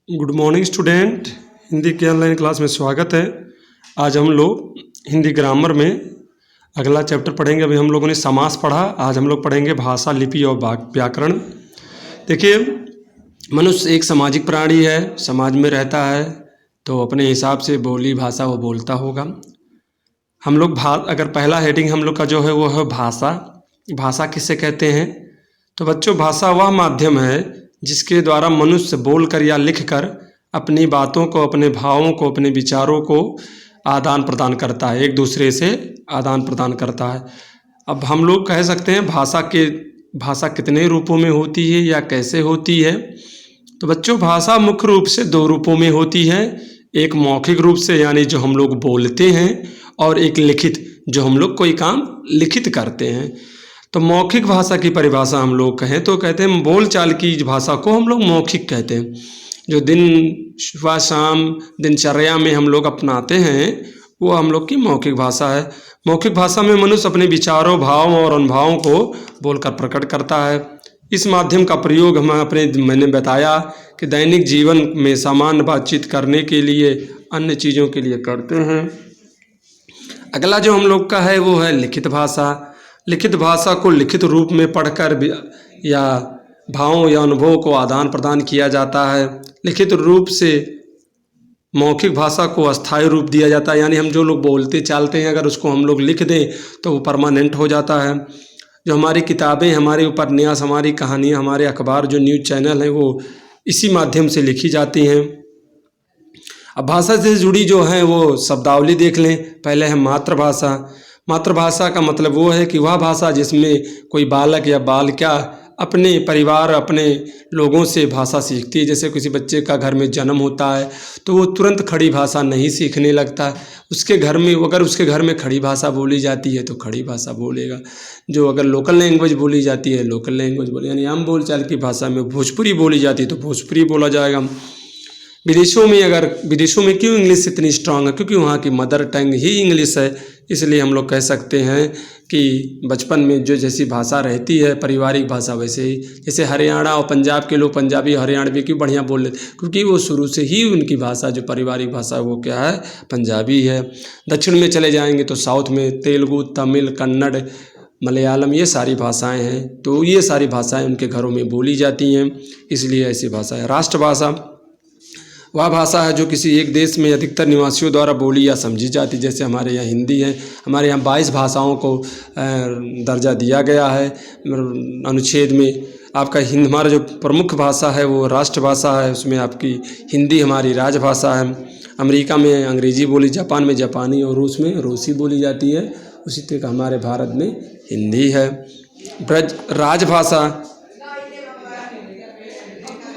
Good morning student. Hindi के online class में स्वागत है। आज हम लोग हिंदी ग्रामर में अगला चैप्टर पढ़ेंगे। अभी हम लोगों ने समास पढ़ा, आज हम लोग पढ़ेंगे भाषा, लिपि और व्याकरण। देखिए, मनुष्य एक सामाजिक प्राणी है, समाज में रहता है तो अपने हिसाब से बोली भाषा वो बोलता होगा। हम लोग अगर पहला हेडिंग हम लोग का जो है वो है भाषा। भाषा किसे कहते हैं? तो बच्चों, भाषा वह माध्यम है जिसके द्वारा मनुष्य बोलकर या लिखकर अपनी बातों को, अपने भावों को, अपने विचारों को आदान प्रदान करता है, एक दूसरे से आदान प्रदान करता है। अब हम लोग कह सकते हैं भाषा कितने रूपों में होती है या कैसे होती है। तो बच्चों, भाषा मुख्य रूप से दो रूपों में होती है। एक मौखिक रूप से, यानी जो हम लोग बोलते हैं, और एक लिखित, जो हम लोग कोई काम लिखित करते हैं। तो मौखिक भाषा की परिभाषा हम लोग कहें तो कहते हैं बोलचाल की भाषा को हम लोग मौखिक कहते हैं। जो दिन सुबह शाम दिनचर्या में हम लोग अपनाते हैं वो हम लोग की मौखिक भाषा है। मौखिक भाषा में मनुष्य अपने विचारों, भावों और अनुभवों को बोलकर प्रकट करता है। इस माध्यम का प्रयोग मैंने बताया कि दैनिक जीवन में सामान्य बातचीत करने के लिए, अन्य चीज़ों के लिए करते हैं। अगला जो हम लोग का है वो है लिखित भाषा। लिखित भाषा को लिखित रूप में पढ़कर या भावों या अनुभवों को आदान प्रदान किया जाता है। लिखित रूप से मौखिक भाषा को अस्थायी रूप दिया जाता है, यानी हम जो लोग बोलते चालते हैं अगर उसको हम लोग लिख दें तो वो परमानेंट हो जाता है। जो हमारी किताबें, हमारे उपन्यास, हमारी कहानियाँ, हमारे अखबार, जो न्यूज़ चैनल हैं, वो इसी माध्यम से लिखी जाती हैं। अब भाषा से जुड़ी जो हैं वो शब्दावली देख लें। पहले है मातृभाषा। मातृभाषा का मतलब वो है कि वह भाषा जिसमें कोई बालक या बालिका अपने परिवार, अपने लोगों से भाषा सीखती है। जैसे किसी बच्चे का घर में जन्म होता है तो वो तुरंत खड़ी भाषा नहीं सीखने लगता है। उसके घर में, अगर उसके घर में खड़ी भाषा बोली जाती है तो खड़ी भाषा बोलेगा। जो अगर लोकल लैंग्वेज बोली जाती है, लोकल लैंग्वेज बोले, यानी आम बोलचाल की भाषा में भोजपुरी बोली जाती है तो भोजपुरी बोला जाएगा। विदेशों में क्यों इंग्लिश इतनी स्ट्रांग है? क्योंकि वहाँ की मदर टंग ही इंग्लिश है। इसलिए हम लोग कह सकते हैं कि बचपन में जो जैसी भाषा रहती है पारिवारिक भाषा, वैसे ही जैसे हरियाणा और पंजाब के लोग पंजाबी, हरियाणवी क्यों बढ़िया बोल लेते? क्योंकि वो शुरू से ही उनकी भाषा, जो पारिवारिक भाषा, वो क्या है? पंजाबी है। दक्षिण में चले जाएंगे तो साउथ में तेलुगु, तमिल, कन्नड़, मलयालम, ये सारी भाषाएं हैं। तो ये सारी भाषाएं उनके घरों में बोली जाती हैं, इसलिए ऐसी भाषा है। राष्ट्रभाषा वह भाषा है जो किसी एक देश में अधिकतर निवासियों द्वारा बोली या समझी जाती। जैसे हमारे यहाँ हिंदी है। हमारे यहाँ 22 भाषाओं को दर्जा दिया गया है अनुच्छेद में। आपका हमारा जो प्रमुख भाषा है वो राष्ट्रभाषा है, उसमें आपकी हिंदी हमारी राजभाषा है। अमेरिका में अंग्रेजी बोली, जापान में जापानी और रूस में रूसी बोली जाती है। उसी तरह हमारे भारत में हिंदी है। राजभाषा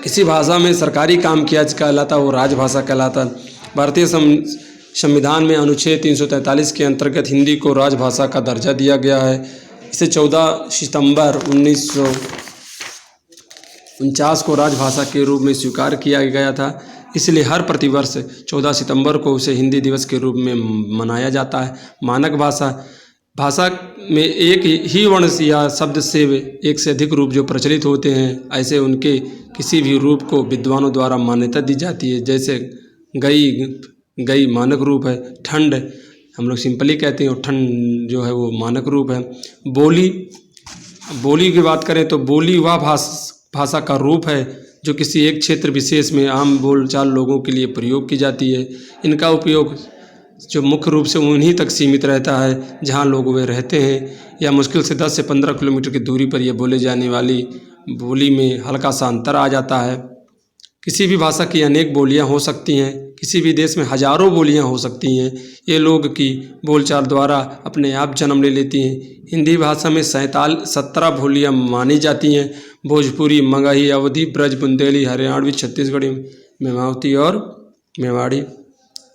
किसी भाषा में सरकारी काम किया कहलाता, वो राजभाषा कहलाता। भारतीय संविधान में अनुच्छेद 343 के अंतर्गत हिंदी को राजभाषा का दर्जा दिया गया है। इसे 14 सितंबर 1949 को राजभाषा के रूप में स्वीकार किया गया था। इसलिए हर प्रतिवर्ष 14 सितंबर को उसे हिंदी दिवस के रूप में मनाया जाता है। मानक भाषा में एक ही वर्ण या शब्द से एक से अधिक रूप जो प्रचलित होते हैं, ऐसे उनके किसी भी रूप को विद्वानों द्वारा मान्यता दी जाती है। जैसे गई मानक रूप है, ठंड हम लोग सिंपली कहते हैं, और ठंड जो है वो मानक रूप है। बोली की बात करें तो बोली वह भाषा का रूप है जो किसी एक क्षेत्र विशेष में आम बोलचाल लोगों के लिए प्रयोग की जाती है। इनका उपयोग जो मुख्य रूप से उन्हीं तक सीमित रहता है जहां लोग वे रहते हैं, या मुश्किल से 10 से 15 किलोमीटर की दूरी पर यह बोले जाने वाली बोली में हल्का सा अंतर आ जाता है। किसी भी भाषा की अनेक बोलियां हो सकती हैं। किसी भी देश में हजारों बोलियां हो सकती हैं। ये लोग की बोलचाल द्वारा अपने आप जन्म ले लेती हैं। हिंदी भाषा में 17 बोलियां मानी जाती हैं। भोजपुरी, मगही, अवधी, ब्रज, बुंदेली, हरियाणवी, छत्तीसगढ़ी, मेवाती और मेवाड़ी।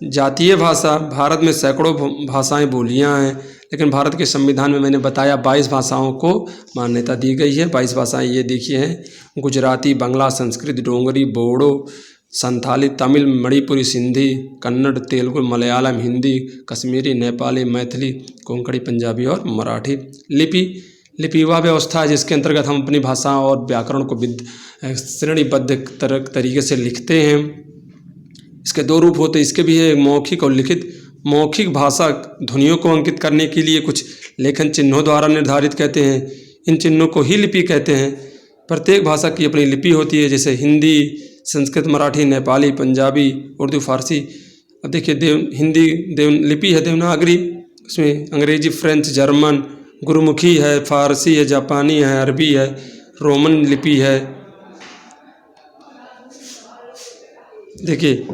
जातीय भाषा भारत में सैकड़ों भाषाएं, बोलियां हैं, लेकिन भारत के संविधान में मैंने बताया 22 भाषाओं को मान्यता दी गई है। 22 भाषाएं ये देखिए हैं: गुजराती, बांग्ला, संस्कृत, डोगरी, बोडो, संथाली, तमिल, मणिपुरी, सिंधी, कन्नड़, तेलुगु, मलयालम, हिंदी, कश्मीरी, नेपाली, मैथिली, कोंकणी, पंजाबी और मराठी। लिपि वह व्यवस्था है जिसके अंतर्गत हम अपनी भाषा और व्याकरण को श्रेणीबद्ध तरीके से लिखते हैं। इसके दो रूप होते हैं, इसके भी है मौखिक और लिखित। मौखिक भाषा ध्वनियों को अंकित करने के लिए कुछ लेखन चिन्हों द्वारा निर्धारित कहते हैं, इन चिन्हों को ही लिपि कहते हैं। प्रत्येक भाषा की अपनी लिपि होती है, जैसे हिंदी, संस्कृत, मराठी, नेपाली, पंजाबी, उर्दू, फारसी। अब देखिए हिंदी लिपि है देवनागरी, उसमें अंग्रेजी, फ्रेंच, जर्मन, गुरुमुखी है, फारसी है, जापानी है, अरबी है, रोमन लिपि है। देखिए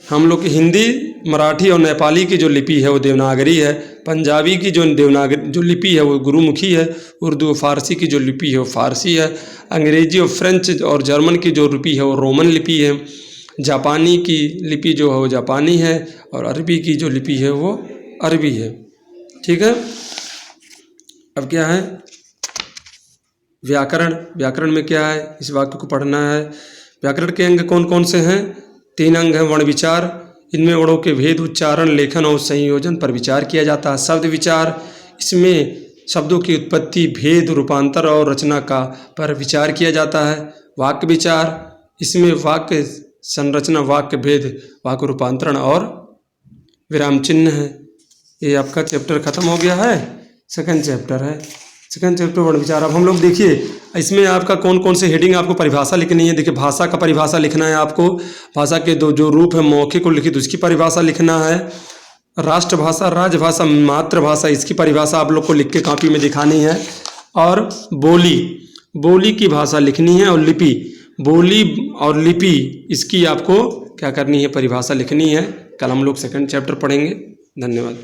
हम लोग की हिंदी, मराठी और नेपाली की जो लिपि है वो देवनागरी है, पंजाबी की जो लिपि है वो गुरुमुखी है, उर्दू फारसी की जो लिपि है वो फारसी है, अंग्रेजी और फ्रेंच और जर्मन की जो लिपि है वो रोमन लिपि है, जापानी की लिपि जो है वो जापानी है, और अरबी की जो लिपि है वो अरबी है। ठीक है। अब क्या है व्याकरण। व्याकरण में क्या है, इस वाक्य को पढ़ना है। व्याकरण के अंग कौन कौन से हैं? 3 अंग हैं। वर्ण विचार, इनमें वर्णों के भेद, उच्चारण, लेखन और संयोजन पर विचार किया जाता है। शब्द विचार, इसमें शब्दों की उत्पत्ति, भेद, रूपांतर और रचना का पर विचार किया जाता है। वाक्य विचार, इसमें वाक्य संरचना, वाक्य भेद, वाक्य रूपांतरण और विराम चिन्ह है। ये आपका चैप्टर खत्म हो गया है, सेकंड चैप्टर है, सेकंड चैप्टर वर्ण विचार। अब हम लोग देखिए इसमें आपका कौन कौन से हेडिंग आपको परिभाषा लिखनी है। देखिए भाषा का परिभाषा लिखना है आपको, भाषा के जो रूप है मौखिक और लिखित उसकी परिभाषा लिखना है। राष्ट्रभाषा, राजभाषा, मातृभाषा, इसकी परिभाषा आप लोग को लिख के कॉपी में दिखानी है। और बोली की भाषा लिखनी है, और लिपि, बोली और लिपि इसकी आपको क्या करनी है, परिभाषा लिखनी है। कल हम लोग सेकंड चैप्टर पढ़ेंगे। धन्यवाद।